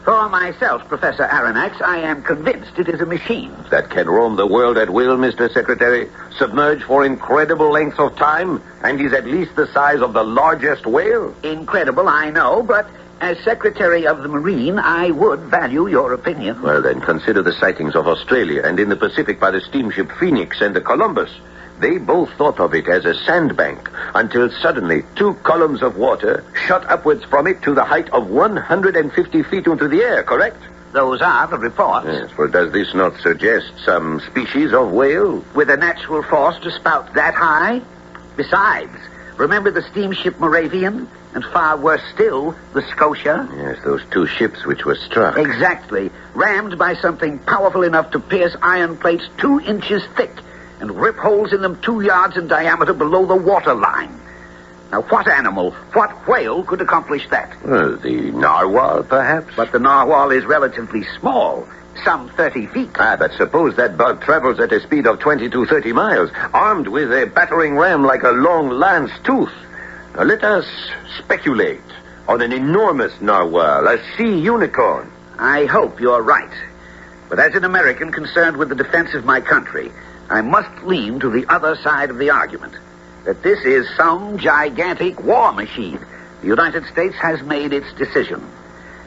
For myself, Professor Aronnax, I am convinced it is a machine. That can roam the world at will, Mr. Secretary, submerge for incredible lengths of time, and is at least the size of the largest whale? Incredible, I know, but as Secretary of the Marine, I would value your opinion. Well, then, consider the sightings of Australia and in the Pacific by the steamship Phoenix and the Columbus. They both thought of it as a sandbank until suddenly 2 columns of water shot upwards from it to the height of 150 feet into the air, correct? Those are the reports. Yes, well, does this not suggest some species of whale? With a natural force to spout that high? Besides, remember the steamship Moravian? And far worse still, the Scotia? Yes, those 2 ships which were struck. Exactly. Rammed by something powerful enough to pierce iron plates 2 inches thick and rip holes in them 2 yards in diameter below the water line. Now, what animal, what whale could accomplish that? Well, the narwhal, perhaps? But the narwhal is relatively small, some 30 feet. But suppose that bug travels at a speed of 20 to 30 miles, armed with a battering ram like a long lance tooth. Now, let us speculate on an enormous narwhal, a sea unicorn. I hope you're right. But as an American concerned with the defense of my country, I must lean to the other side of the argument, that this is some gigantic war machine. The United States has made its decision.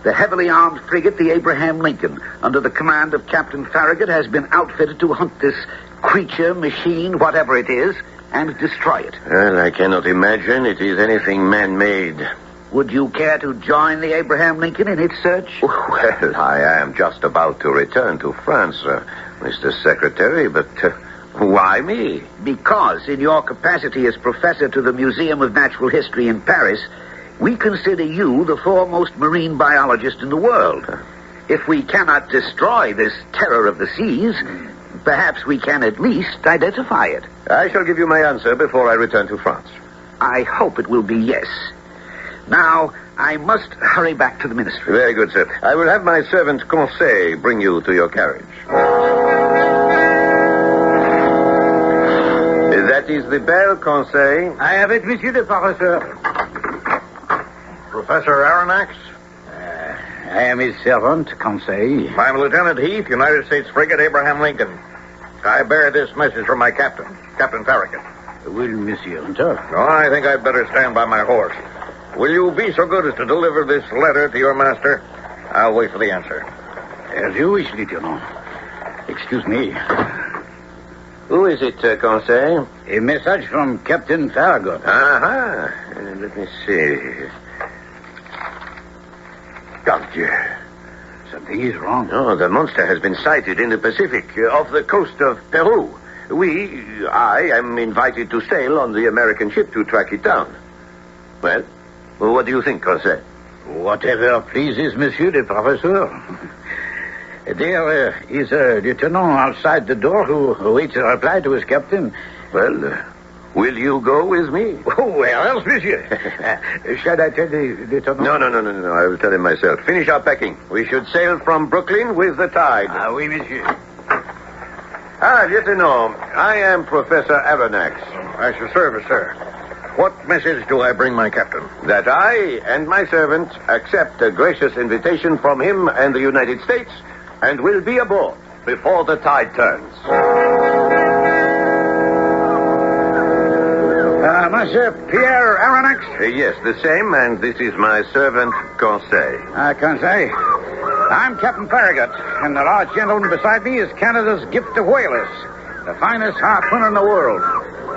The heavily armed frigate, the Abraham Lincoln, under the command of Captain Farragut, has been outfitted to hunt this creature, machine, whatever it is, and destroy it. Well, I cannot imagine it is anything man-made. Would you care to join the Abraham Lincoln in its search? Well, I am just about to return to France, Mr. Secretary, but why me? Because in your capacity as professor to the Museum of Natural History in Paris, we consider you the foremost marine biologist in the world. If we cannot destroy this terror of the seas, perhaps we can at least identify it. I shall give you my answer before I return to France. I hope it will be yes. Now, I must hurry back to the ministry. Very good, sir. I will have my servant Conseil bring you to your carriage. That is the bell, Conseil. I have it, Monsieur le Professeur. Professor Aronnax? I am his servant, Conseil. I'm Lieutenant Heath, United States frigate Abraham Lincoln. I bear this message from my captain, Captain Farragut. Will Monsieur enter? Oh, I think I'd better stand by my horse. Will you be so good as to deliver this letter to your master? I'll wait for the answer. As you wish, Lieutenant. Excuse me. Who is it, Conseil? A message from Captain Farragut. Aha. Let me see. Mon Dieu. Something is wrong. Oh, the monster has been sighted in the Pacific, off the coast of Peru. I am invited to sail on the American ship to track it down. Well, what do you think, Conseil? Whatever pleases Monsieur le Professeur. There is a lieutenant outside the door who awaits a reply to his captain. Well, will you go with me? Oh, where else, monsieur? Shall I tell the lieutenant? No. I will tell him myself. Finish our packing. We should sail from Brooklyn with the tide. Oui, monsieur. Lieutenant, I am Professor Aronnax. At your service, sir. What message do I bring my captain? That I and my servant accept a gracious invitation from him and the United States and will be aboard before the tide turns. Monsieur Pierre Aronnax? Yes, the same, and this is my servant, Conseil. Conseil. I'm Captain Farragut, and the large gentleman beside me is Canada's gift of whalers, the finest harpooner in the world,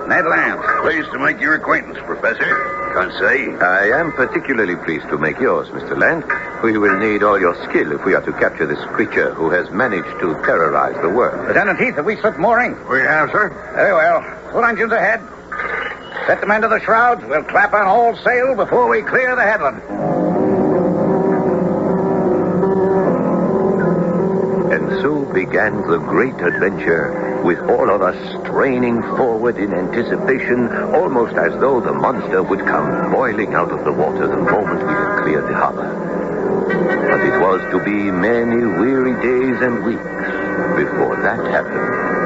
Ned Land. Pleased to make your acquaintance, Professor. Conseil. I am particularly pleased to make yours, Mr. Land. We will need all your skill if we are to capture this creature who has managed to terrorize the world. Lieutenant Heath, have we slipped mooring? We have, sir. Very well. Full engines ahead. Set the men to the shrouds. We'll clap on all sail before we clear the headland. And so began the great adventure, with all of us straining forward in anticipation, almost as though the monster would come boiling out of the water the moment we had cleared the harbor. But it was to be many weary days and weeks before that happened.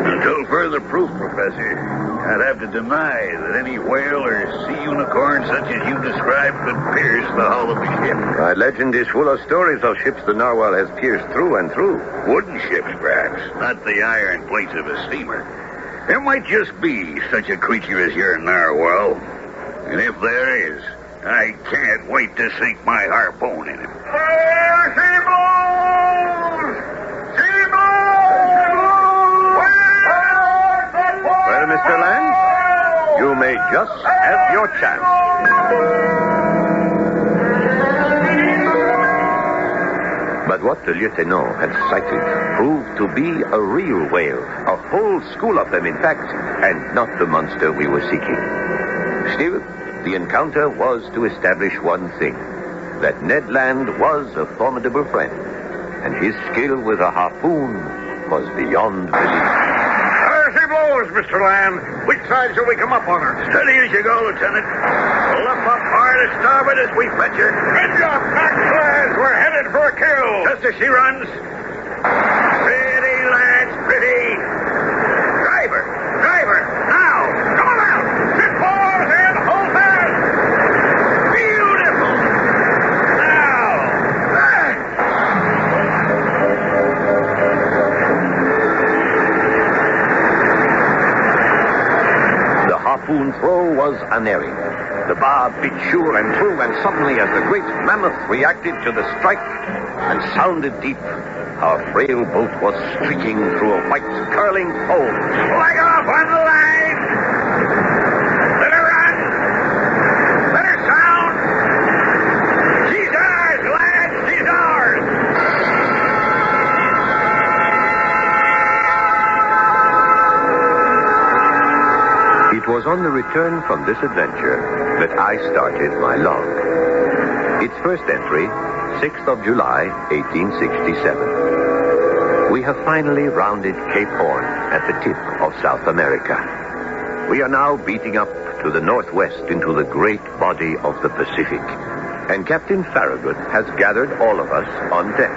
Until further proof, Professor, I'd have to deny that any whale or sea unicorn such as you described could pierce the hull of a ship. My legend is full of stories of ships the narwhal has pierced through and through. Wooden ships, perhaps, not the iron plates of a steamer. There might just be such a creature as your narwhal. And if there is, I can't wait to sink my harpoon in him. Well, Mr. Land, you may just have your chance. But what the lieutenant had sighted proved to be a real whale, a whole school of them, in fact, and not the monster we were seeking. Still, the encounter was to establish one thing, that Ned Land was a formidable friend, and his skill with a harpoon was beyond belief. There she blows, Mr. Land. Which side shall we come up on her? Steady as you go, Lieutenant. Pull up hard as starboard as we fetch her. Good job, Max, lads. We're headed for a kill. Just as she runs. Pretty, lads, pretty. Driver, now. Come on out. Sit forward and hold fast. Beautiful. Now. The harpoon throw was unerring. The bar bit sure and true, and suddenly, as the great mammoth reacted to the strike and sounded deep, our frail boat was streaking through a white, curling foam. Flag off on the line. Let her run. Let her sound. She's ours, lads. She's ours. It was on the return from this adventure that I started my log. Its first entry, 6th of July, 1867. We have finally rounded Cape Horn at the tip of South America. We are now beating up to the northwest into the great body of the Pacific. And Captain Farragut has gathered all of us on deck.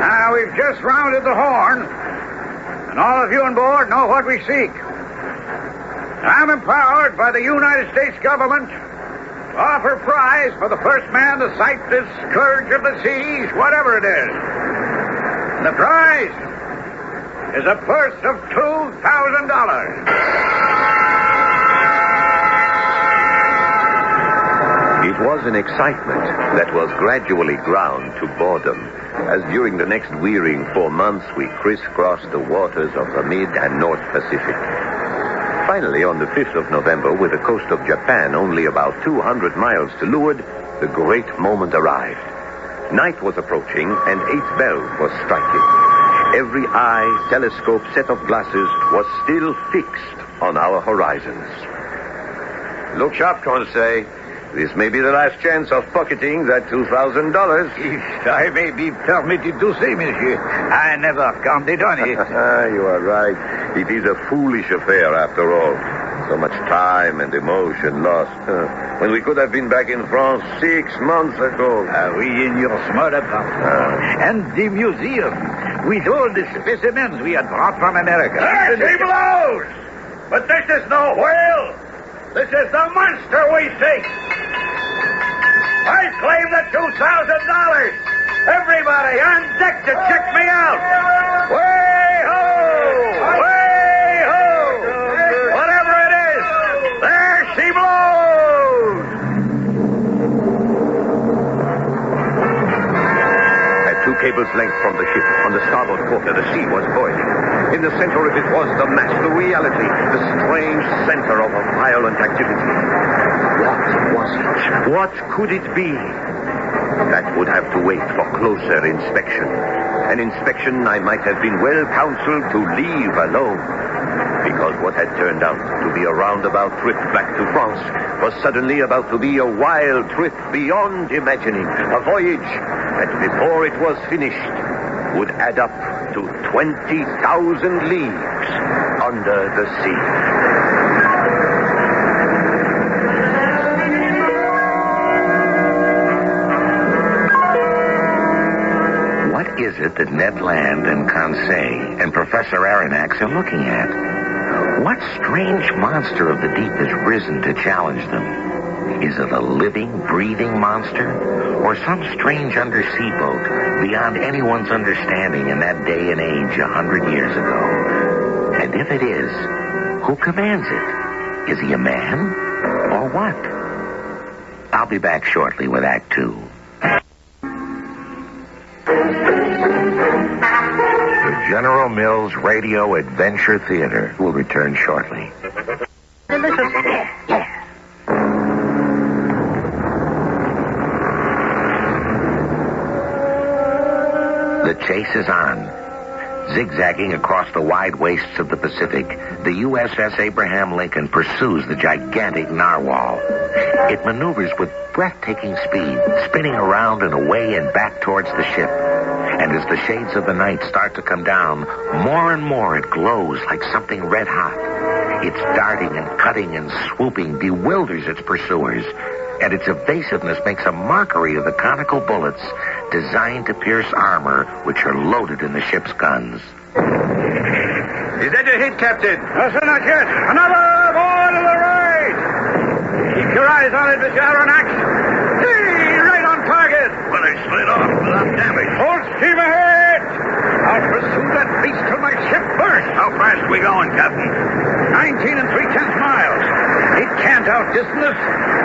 Now, we've just rounded the Horn, and all of you on board know what we seek. I'm empowered by the United States government to offer prize for the first man to sight this scourge of the seas, whatever it is. And the prize is a purse of $2,000. It was an excitement that was gradually ground to boredom, as during the next wearying 4 months we crisscrossed the waters of the Mid and North Pacific. Finally, on the 5th of November, with the coast of Japan only about 200 miles to leeward, the great moment arrived. Night was approaching, and 8 bells were striking. Every eye, telescope, set of glasses was still fixed on our horizons. Look sharp, Conseil. This may be the last chance of pocketing that $2,000. If I may be permitted to say, monsieur, I never counted on it. You are right. It is a foolish affair, after all. So much time and emotion lost. When we could have been back in France 6 months ago. We in your small apartment. And the museum, with all the specimens we had brought from America. There she blows. But this is no whale. This is the monster we seek. I claim the $2,000. Everybody on deck to check me out. Way ho! Way ho! Whatever it is, there she blows. At 2 cables' length from the ship, on the starboard quarter, the sea was boiling. In the center of it was the mass, the reality, the strange center of a violent activity. What was it? What could it be? That would have to wait for closer inspection. An inspection I might have been well counseled to leave alone. Because what had turned out to be a roundabout trip back to France was suddenly about to be a wild trip beyond imagining. A voyage that, before it was finished, would add up to 20,000 leagues under the sea. What is it that Ned Land and Conseil and Professor Aronnax are looking at? What strange monster of the deep has risen to challenge them? Is it a living, breathing monster? Or some strange undersea boat beyond anyone's understanding in that day and age 100 years ago? And if it is, who commands it? Is he a man? Or what? I'll be back shortly with Act Two. The General Mills Radio Adventure Theater will return shortly. Delicious. Yeah. The chase is on. Zigzagging across the wide wastes of the Pacific, the USS Abraham Lincoln pursues the gigantic narwhal. It maneuvers with breathtaking speed, spinning around and away and back towards the ship. And as the shades of the night start to come down, more and more it glows like something red hot. Its darting and cutting and swooping bewilders its pursuers, and its evasiveness makes a mockery of the conical bullets designed to pierce armor which are loaded in the ship's guns. Is that a hit, Captain? No, sir, not yet. Another boy to the right. Keep your eyes on it, Mr. Aronnax. Hey, right on target. Well, it slid off without damage. Full steam ahead. I'll pursue that beast till my ship bursts. How fast are we going, Captain? 19 3/10 miles. It can't outdistance us.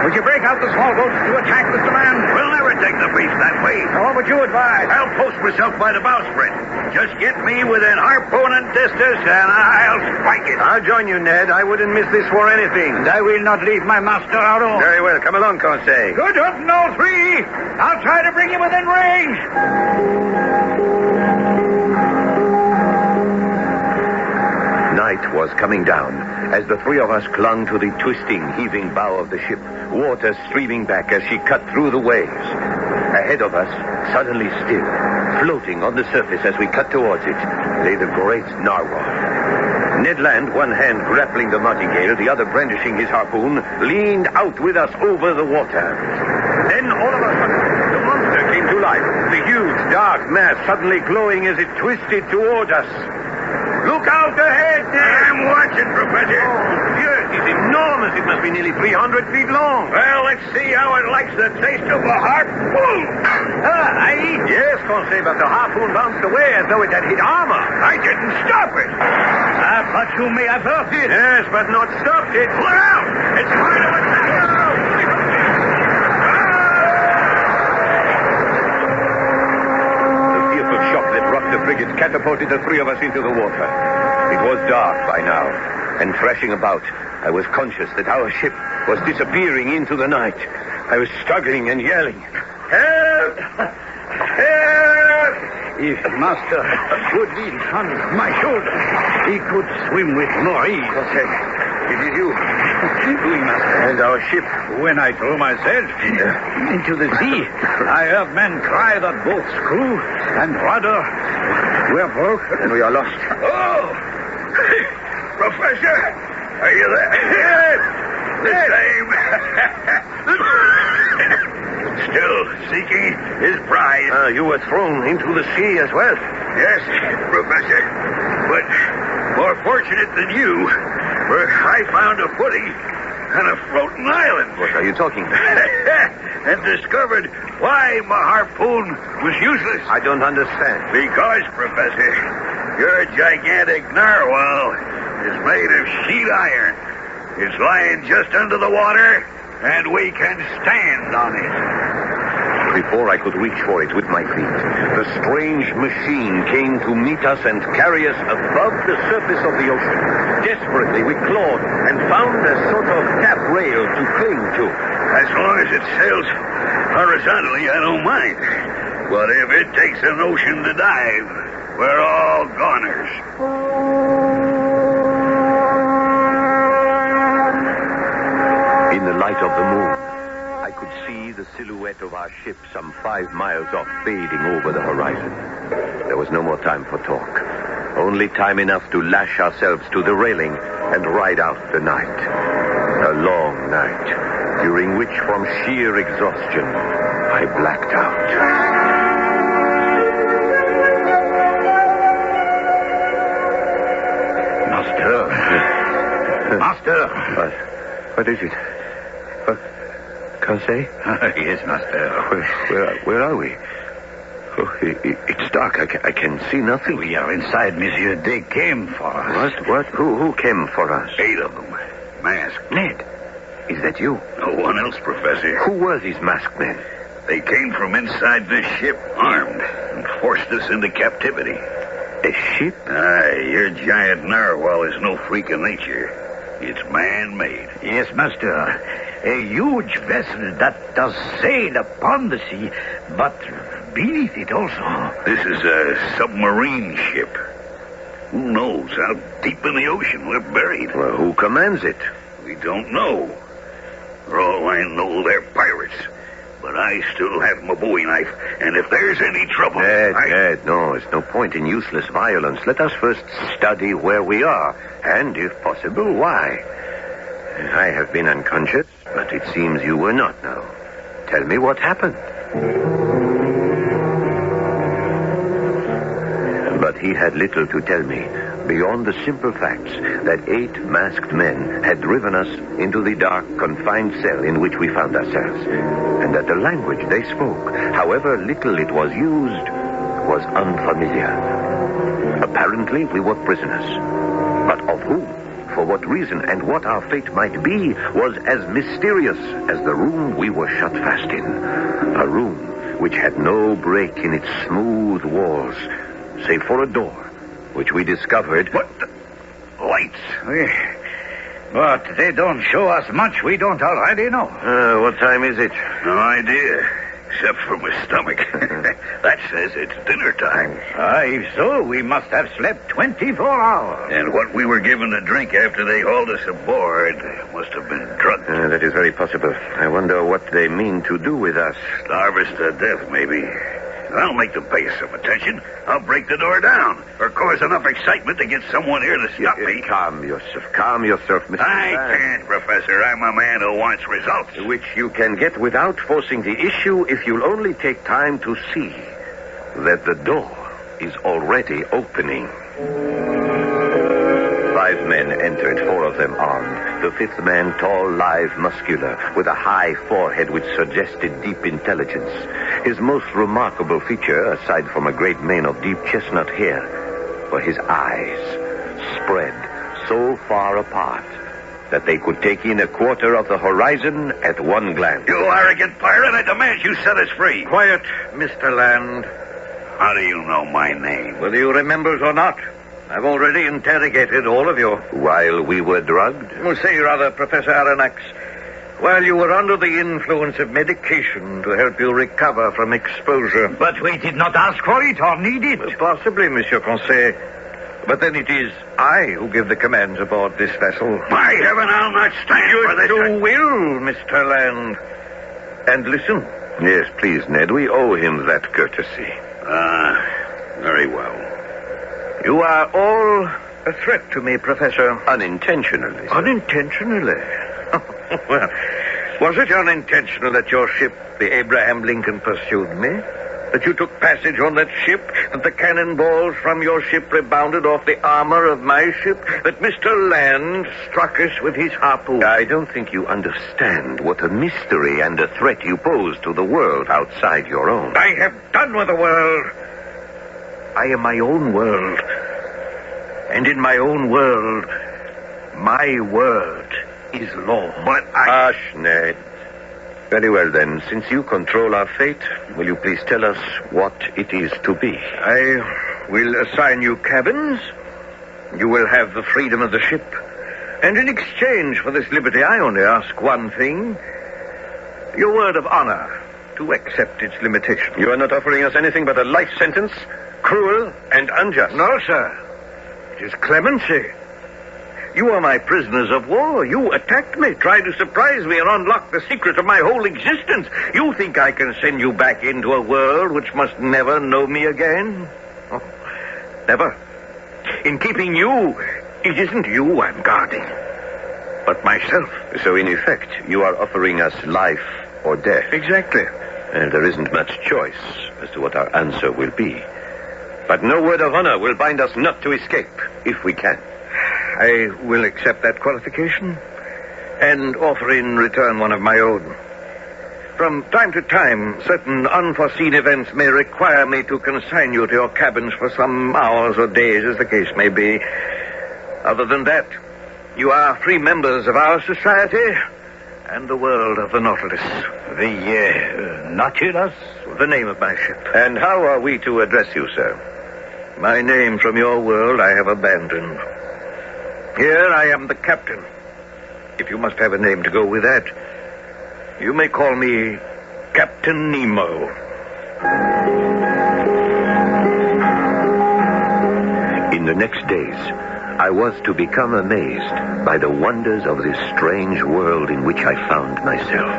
Would you break out the small boats to attack, Mr. Man? We'll never take the beast that way. What would you advise? I'll post myself by the bowsprit. Just get me within harpooning distance, and I'll spike it. I'll join you, Ned. I wouldn't miss this for anything. And I will not leave my master out alone. Very well. Come along, Conseil. Good hunting, all three. I'll try to bring you within range. Night was coming down as the three of us clung to the twisting, heaving bow of the ship, water streaming back as she cut through the waves. Ahead of us, suddenly still, floating on the surface as we cut towards it, lay the great narwhal. Ned Land, one hand grappling the martingale, the other brandishing his harpoon, leaned out with us over the water. Then, all of a sudden, the monster came to life, the huge, dark mass suddenly glowing as it twisted toward us. Look out ahead, Ned! I'm watching, Professor. Oh, yes, it's enormous. It must be nearly 300 feet long. Well, let's see how it likes the taste of a harpoon. Aye? Yes, Conseil, but the harpoon bounced away as though it had hit armor. I didn't stop it. I thought you may have hurt it. Yes, but not stopped it. Look out! It's trying to attack us. The fearful shock that rocked the frigate catapulted the three of us into the water. It was dark by now, and thrashing about, I was conscious that our ship was disappearing into the night. I was struggling and yelling, "Help! Help!" If Master would lean on my shoulder, he could swim with more ease. Conseil, it is you. Oui, Master. And our ship. When I threw myself into the sea, I heard men cry that both screw and rudder were broken. And we are lost. Oh! Professor, are you there? Yes! The same. Still seeking his prize. You were thrown into the sea as well. Yes, Professor. But more fortunate than you, for I found a footing on a floating island. What are you talking about? And discovered why my harpoon was useless. I don't understand. Because, Professor, your gigantic narwhal is made of sheet iron. It's lying just under the water, and we can stand on it. Before I could reach for it with my feet, the strange machine came to meet us and carry us above the surface of the ocean. Desperately, we clawed and found a sort of tap rail to cling to. As long as it sails horizontally, I don't mind. But if it takes an ocean to dive, we're all goners. In the light of the moon, I could see the silhouette of our ship some 5 miles off, fading over the horizon. There was no more time for talk. Only time enough to lash ourselves to the railing and ride out the night. A long night, during which, from sheer exhaustion, I blacked out. What is it? Conseil? Yes, master. Where are we? Oh, it's dark. I can see nothing. We are inside, monsieur. They came for us. What? Who came for us? 8 of them. Masked. Ned, is that you? No one else, Professor. Who were these masked men? They came from inside this ship, armed, and forced us into captivity. A ship? Aye, your giant narwhal is no freak of nature. It's man-made. Yes, master. A huge vessel that does sail upon the sea, but beneath it also. This is a submarine ship. Who knows how deep in the ocean we're buried? Well, who commands it? We don't know. For all I know, they're pirates. But I still have my bowie knife, and if there's any trouble... Ned, no, it's no point in useless violence. Let us first study where we are, and, if possible, why. I have been unconscious, but it seems you were not now. Tell me what happened. But he had little to tell me, beyond the simple facts that 8 masked men had driven us into the dark, confined cell in which we found ourselves, and that the language they spoke, however little it was used, was unfamiliar. Apparently, we were prisoners. But of whom, for what reason, and what our fate might be, was as mysterious as the room we were shut fast in. A room which had no break in its smooth walls, save for a door, which we discovered... What? Lights. But they don't show us much we don't already know. What time is it? No idea, except for my stomach. That says it's dinner time. If so, we must have slept 24 hours. And what we were given to drink after they hauled us aboard must have been drugged. That is very possible. I wonder what they mean to do with us. Starve us to death, maybe. I'll make them pay some attention. I'll break the door down, or cause enough excitement to get someone here to stop me. Calm yourself, Mr. I Verne. can't, Professor. I'm a man who wants results. Which you can get without forcing the issue if you'll only take time to see that the door is already opening. 5 men entered, 4 of them armed. The 5th man, tall, lithe, muscular, with a high forehead which suggested deep intelligence. His most remarkable feature, aside from a great mane of deep chestnut hair, were his eyes, spread so far apart that they could take in a quarter of the horizon at one glance. You arrogant pirate, I demand you set us free. Quiet, Mr. Land. How do you know my name? Whether you remember it or not, I've already interrogated all of you. While we were drugged? We'll say rather, Professor Aronnax, while you were under the influence of medication to help you recover from exposure. But we did not ask for it or need it. Possibly, Monsieur Conseil. But then it is I who give the commands aboard this vessel. By heaven, I'll not stand for this. You will, Mr. Land. And listen. Yes, please, Ned. We owe him that courtesy. Very well. You are all a threat to me, Professor. Unintentionally, sir. Unintentionally? Well, was it unintentional that your ship, the Abraham Lincoln, pursued me? That you took passage on that ship? That the cannonballs from your ship rebounded off the armor of my ship? That Mr. Land struck us with his harpoon? I don't think you understand what a mystery and a threat you pose to the world outside your own. I have done with the world. I am my own world. And in my own world, my word is law. But I... Hush, Ned. Very well, then. Since you control our fate, will you please tell us what it is to be? I will assign you cabins. You will have the freedom of the ship. And in exchange for this liberty, I only ask one thing. Your word of honor to accept its limitations. You are not offering us anything but a life sentence? Cruel and unjust. No, sir. It is clemency. You are my prisoners of war. You attacked me, tried to surprise me, and unlock the secret of my whole existence. You think I can send you back into a world which must never know me again? Oh, never. In keeping you, it isn't you I'm guarding, but myself. So, in effect, you are offering us life or death. Exactly. And there isn't much choice as to what our answer will be. But no word of honor will bind us not to escape, if we can. I will accept that qualification. and offer in return one of my own. From time to time, certain unforeseen events may require me to consign you to your cabins for some hours or days, as the case may be. Other than that, you are free members of our society and the world of the Nautilus. The Nautilus? The name of my ship. And how are we to address you, sir? My name from your world I have abandoned. Here I am the captain. If you must have a name to go with that, you may call me Captain Nemo. In the next days, I was to become amazed by the wonders of this strange world in which I found myself.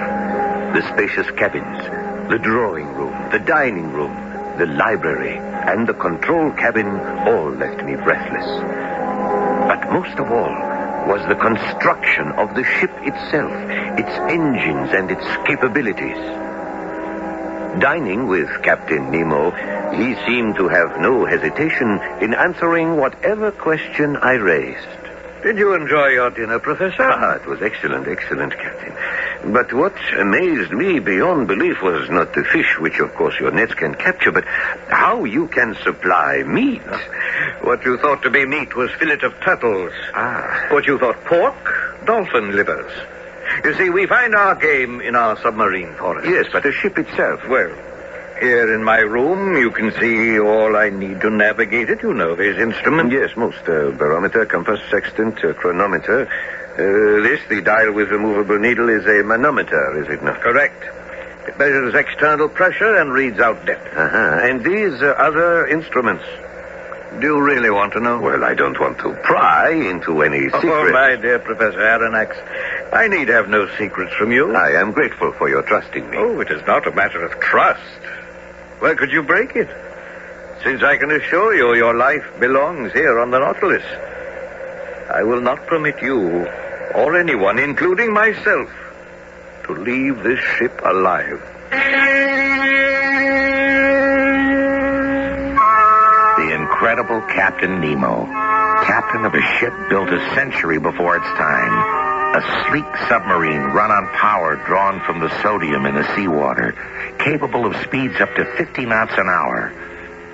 The spacious cabins, the drawing room, the dining room, the library, and the control cabin all left me breathless. But most of all was the construction of the ship itself, its engines and its capabilities. Dining with Captain Nemo, he seemed to have no hesitation in answering whatever question I raised. Did you enjoy your dinner, Professor? It was excellent, Captain. But what amazed me beyond belief was not the fish, which of course your nets can capture, but how you can supply meat. What you thought to be meat was fillet of turtles. What you thought pork, dolphin livers. You see, we find our game in our submarine forest. Yes, but the ship itself. Well, here in my room, you can see all I need to navigate it. You know these instruments. Yes, most. Barometer, compass, sextant, chronometer. This, the dial with removable needle, is a manometer, is it not? Correct. It measures external pressure and reads out depth. And these other instruments? Do you really want to know? Well, I don't want to pry into any secret. Oh, my dear Professor Aronnax, I need have no secrets from you. I am grateful for your trusting me. Oh, it is not a matter of trust. Where could you break it? Since I can assure you your life belongs here on the Nautilus, I will not permit you, or anyone, including myself, to leave this ship alive. The incredible Captain Nemo, captain of a ship built a century before its time. A sleek submarine run on power drawn from the sodium in the seawater, capable of speeds up to 50 knots an hour,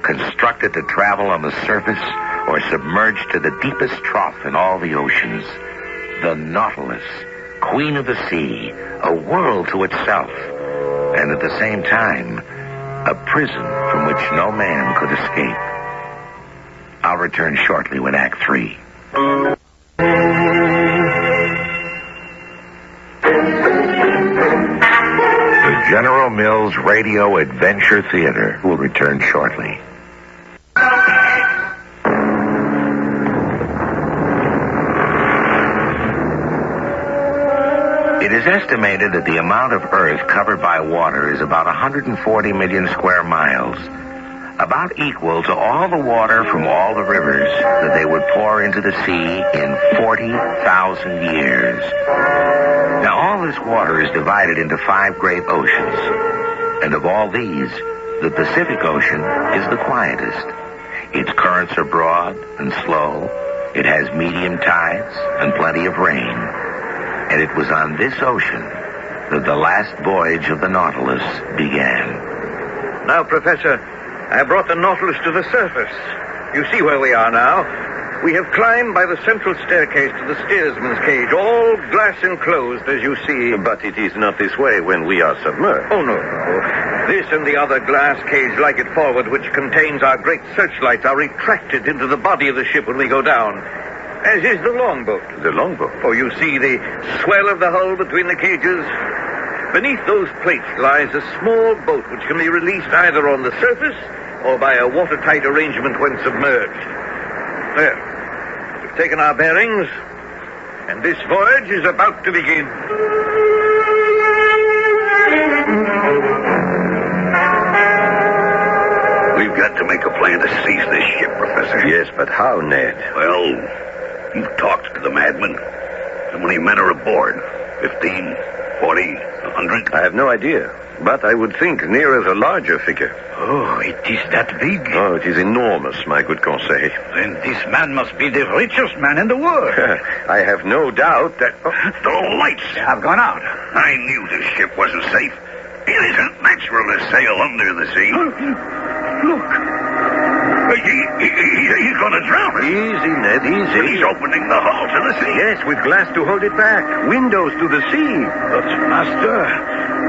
constructed to travel on the surface or submerged to the deepest trough in all the oceans. The Nautilus, queen of the sea, a world to itself, and at the same time, a prison from which no man could escape. I'll return shortly with Act 3. The General Mills Radio Adventure Theater will return shortly. It is estimated that the amount of Earth covered by water is about 140 million square miles, about equal to all the water from all the rivers that they would pour into the sea in 40,000 years. Now, all this water is divided into 5 great oceans, and of all these, the Pacific Ocean is the quietest. Its currents are broad and slow. It has medium tides and plenty of rain. And it was on this ocean that the last voyage of the Nautilus began. Now, Professor, I brought the Nautilus to the surface. You see where we are now. We have climbed by the central staircase to the steersman's cage, all glass enclosed, as you see. But it is not this way when we are submerged. Oh, no. This and the other glass cage like it forward, which contains our great searchlights, are retracted into the body of the ship when we go down, as is the longboat. The longboat? Oh, you see the swell of the hull between the cages? Beneath those plates lies a small boat which can be released either on the surface or by a watertight arrangement when submerged. There. We've taken our bearings, and this voyage is about to begin. We've got to make a plan to seize this ship, Professor. Yes, but how, Ned? Well, you've talked to the madman. How many men are aboard? 15? 40, 100? I have no idea, but I would think nearer the larger figure. Oh, it is that big? Oh, it is enormous, my good Conseil. Then this man must be the richest man in the world. I have no doubt that... The lights have gone out. I knew this ship wasn't safe. It isn't natural to sail under the sea. Look. He's going to drown us. Easy, Ned, easy. But he's opening the hull to the sea. Yes, with glass to hold it back. Windows to the sea. But, Master,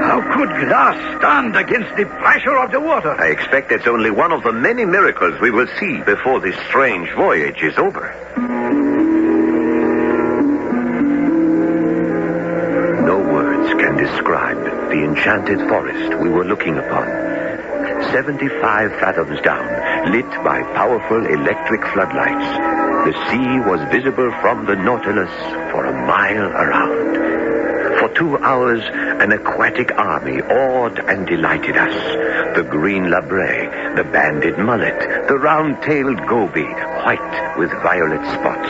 how could glass stand against the pressure of the water? I expect it's only one of the many miracles we will see before this strange voyage is over. No words can describe the enchanted forest we were looking upon. 75 fathoms down, lit by powerful electric floodlights, the sea was visible from the Nautilus for a mile around. For 2 hours, an aquatic army awed and delighted us. The green labret, the banded mullet, the round-tailed goby, white with violet spots,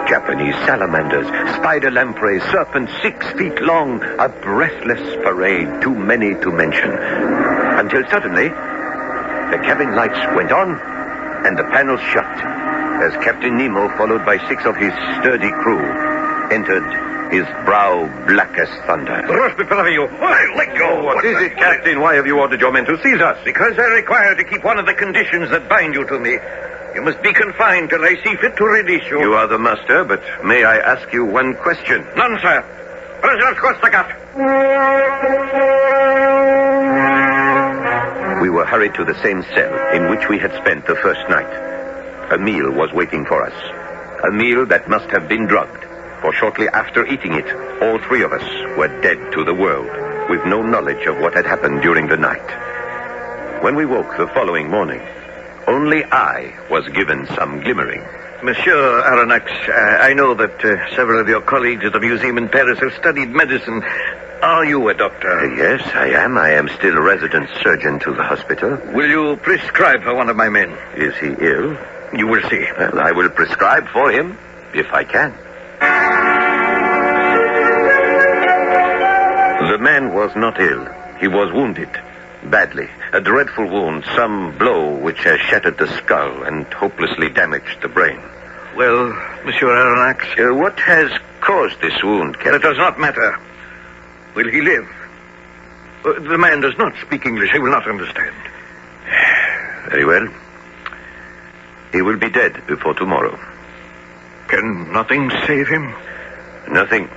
Japanese salamanders, spider lampreys, serpents 6 feet long, a breathless parade too many to mention. Until suddenly, the cabin lights went on, and the panels shut, as Captain Nemo, followed by 6 of his sturdy crew, entered, his brow black as thunder. Rush before you. Let go. What is it, Captain? Why have you ordered your men to seize us? Because I require to keep one of the conditions that bind you to me. You must be confined till I see fit to release you. You are the master, but may I ask you one question? None, sir. Prisoner Kostagat. We were hurried to the same cell in which we had spent the first night. A meal was waiting for us. A meal that must have been drugged, for shortly after eating it, all 3 of us were dead to the world, with no knowledge of what had happened during the night. When we woke the following morning, only I was given some glimmering. Monsieur Aronnax, I know that several of your colleagues at the museum in Paris have studied medicine. Are you a doctor? Yes, I am. I am still resident surgeon to the hospital. Will you prescribe for one of my men? Is he ill? You will see. Well, I will prescribe for him, if I can. The man was not ill. He was wounded. Badly. A dreadful wound, some blow which has shattered the skull and hopelessly damaged the brain. Well, Monsieur Aronnax? What has caused this wound, Captain? That does not matter. Will he live? The man does not speak English. He will not understand. Very well. He will be dead before tomorrow. Can nothing save him? Nothing.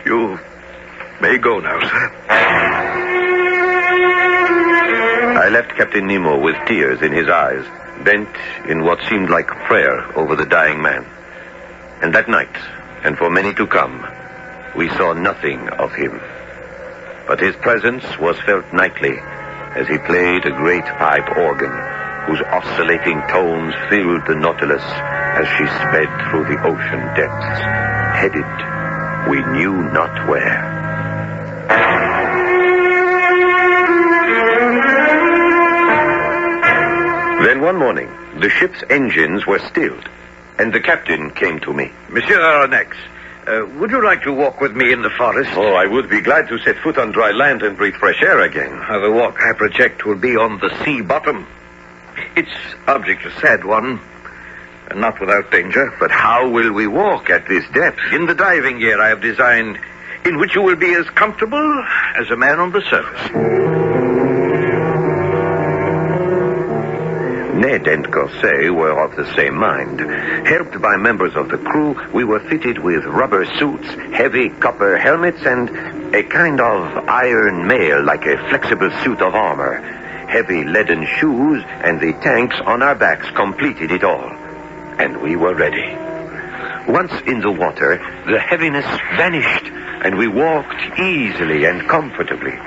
You may go now, sir. I left Captain Nemo with tears in his eyes, bent in what seemed like prayer over the dying man. And that night, and for many to come, we saw nothing of him. But his presence was felt nightly as he played a great pipe organ whose oscillating tones filled the Nautilus as she sped through the ocean depths, headed we knew not where. Then one morning, the ship's engines were stilled, and the captain came to me. Monsieur Aronnax, would you like to walk with me in the forest? Oh, I would be glad to set foot on dry land and breathe fresh air again. The walk, I project, will be on the sea bottom. Its object a sad one, and not without danger. But how will we walk at this depth? In the diving gear I have designed, in which you will be as comfortable as a man on the surface. Ned and Conseil were of the same mind. Helped by members of the crew, we were fitted with rubber suits, heavy copper helmets, and a kind of iron mail like a flexible suit of armor. Heavy leaden shoes and the tanks on our backs completed it all. And we were ready. Once in the water, the heaviness vanished, and we walked easily and comfortably.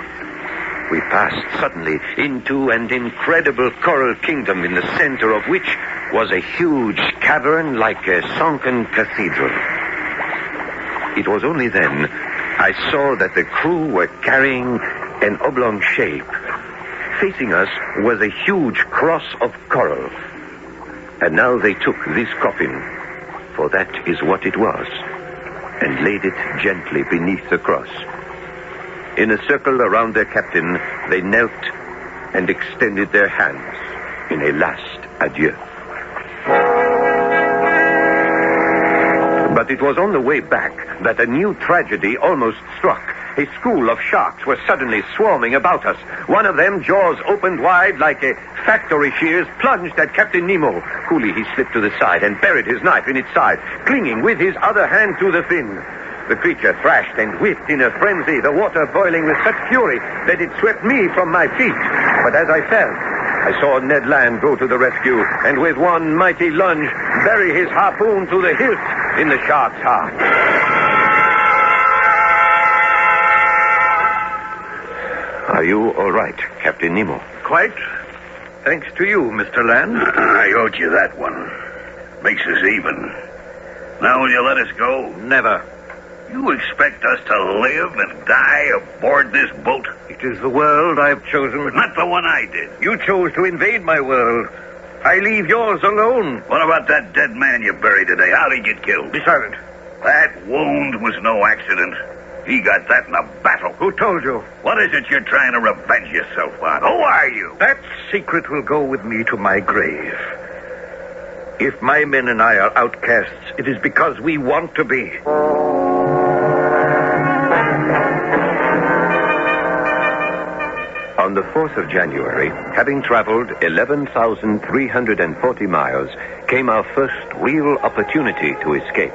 We passed suddenly into an incredible coral kingdom in the center of which was a huge cavern like a sunken cathedral. It was only then I saw that the crew were carrying an oblong shape. Facing us was a huge cross of coral. And now they took this coffin, for that is what it was, and laid it gently beneath the cross. In a circle around their captain, they knelt and extended their hands in a last adieu. But it was on the way back that a new tragedy almost struck. A school of sharks were suddenly swarming about us. One of them, jaws opened wide like a factory shears, plunged at Captain Nemo. Coolly, he slipped to the side and buried his knife in its side, clinging with his other hand to the fin. The creature thrashed and whipped in a frenzy, the water boiling with such fury that it swept me from my feet. But as I fell, I saw Ned Land go to the rescue and with one mighty lunge bury his harpoon to the hilt in the shark's heart. Are you all right, Captain Nemo? Quite. Thanks to you, Mr. Land. I owed you that one. Makes us even. Now will you let us go? Never. You expect us to live and die aboard this boat? It is the world I've chosen. But not the one I did. You chose to invade my world. I leave yours alone. What about that dead man you buried today? How'd he get killed? Be silent. That wound was no accident. He got that in a battle. Who told you? What is it you're trying to revenge yourself on? Who are you? That secret will go with me to my grave. If my men and I are outcasts, it is because we want to be. On the 4th of January, having traveled 11,340 miles, came our first real opportunity to escape.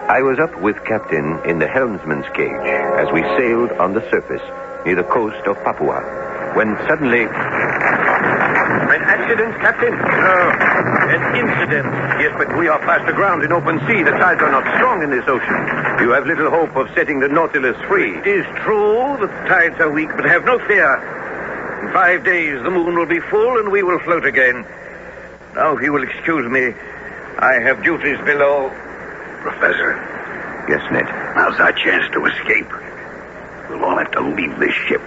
I was up with Captain in the helmsman's cage as we sailed on the surface near the coast of Papua, when suddenly... An accident, Captain? No, an incident. Yes, but we are fast aground in open sea. The tides are not strong in this ocean. You have little hope of setting the Nautilus free. It is true that the tides are weak, but have no fear. In 5 days, the moon will be full and we will float again. Now, if you will excuse me, I have duties below. Professor. Yes, Ned. Now's our chance to escape. We'll all have to leave this ship.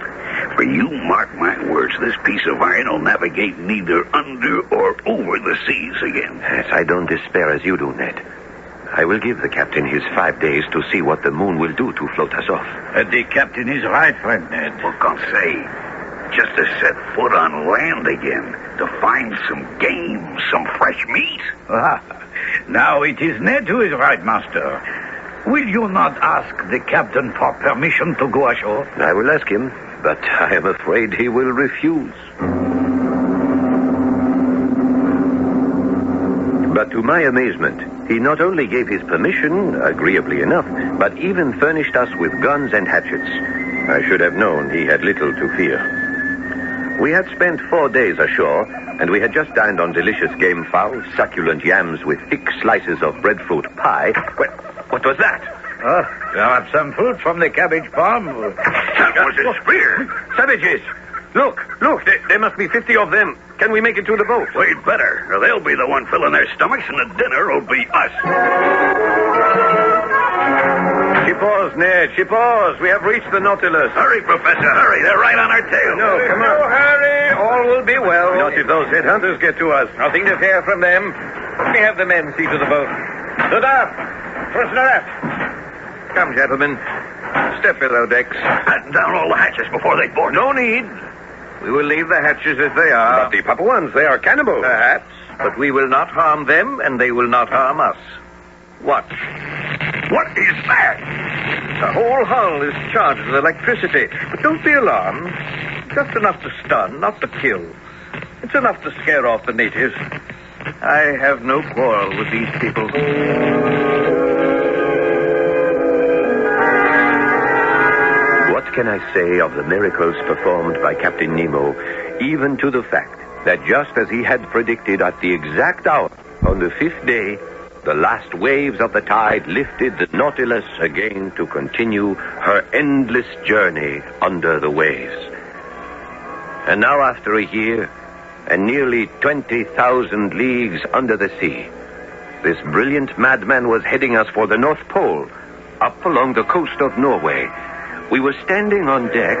For you mark my words, this piece of iron will navigate neither under or over the seas again. Yes, I don't despair as you do, Ned. I will give the captain his 5 days to see what the moon will do to float us off. The captain is right, friend Ned. What can I say? Just to set foot on land again, to find some game, some fresh meat. Now it is Ned who is right, master. Will you not ask the captain for permission to go ashore? I will ask him, but I am afraid he will refuse. But to my amazement, he not only gave his permission, agreeably enough, but even furnished us with guns and hatchets. I should have known he had little to fear. We had spent 4 days ashore, and we had just dined on delicious game fowl, succulent yams with thick slices of breadfruit pie. What was that? You have some fruit from the cabbage farm. That was a spear. Savages! Look, there must be 50 of them. Can we make it to the boat? We'd better, or they'll be the one filling their stomachs, and the dinner will be us. Ship oars, Ned, ship oars. We have reached the Nautilus. Hurry, Professor, hurry. They're right on our tail. No, come on. No hurry. All will be well. Not if those headhunters get to us. Nothing to fear from them. Let me have the men see to the boat. Stood aft. Prisoner aft. Come, gentlemen. Step below decks. Batten down all the hatches before they board. No need. We will leave the hatches as they are. But the Papuans, they are cannibals. Perhaps, but we will not harm them, and they will not harm us. Watch. What is that? The whole hull is charged with electricity. But don't be alarmed. Just enough to stun, not to kill. It's enough to scare off the natives. I have no quarrel with these people. What can I say of the miracles performed by Captain Nemo, even to the fact that just as he had predicted at the exact hour, on the 5th day, the last waves of the tide lifted the Nautilus again to continue her endless journey under the waves. And now, after a year and nearly 20,000 leagues under the sea, this brilliant madman was heading us for the North Pole, up along the coast of Norway. We were standing on deck.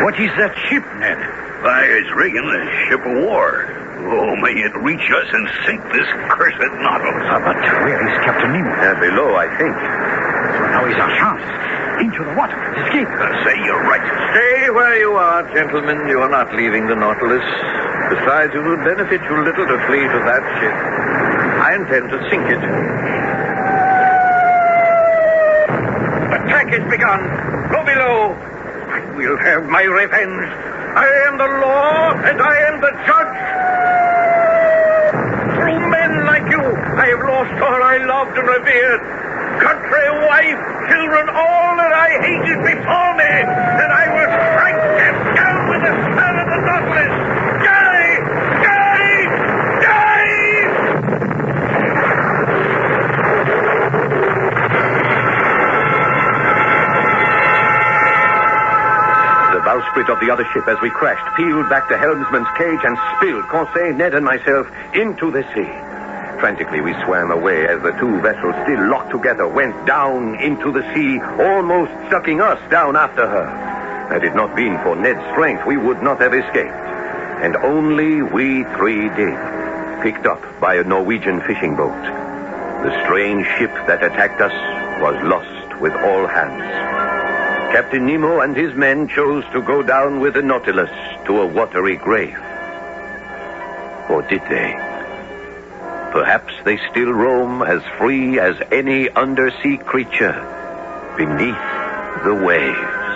What is that ship, Ned? Why, it's rigging a ship of war. Oh, may it reach us and sink this cursed Nautilus. But where is Captain Nemo? Below, I think. So now is our chance. into the water. Escape. Say you're right. Stay where you are, gentlemen. You are not leaving the Nautilus. Besides, it would benefit you little to flee to that ship. I intend to sink it. Attack has begun. Go below. I will have my revenge. I am the law, and I am the judge. Through men like you, I have lost all I loved and revered. Country, wife, children, all that I hated before me. And I will strike them down with the stern of the Nautilus. Die! Die! Die! The bowsprit of the other ship, as we crashed, peeled back the helmsman's cage and spilled Conseil, Ned, and myself into the sea. Frantically, we swam away as the two vessels, still locked together, went down into the sea, almost sucking us down after her. Had it not been for Ned's strength, we would not have escaped. And only we three did, picked up by a Norwegian fishing boat. The strange ship that attacked us was lost with all hands. Captain Nemo and his men chose to go down with the Nautilus to a watery grave. Or did they? Perhaps they still roam as free as any undersea creature beneath the waves.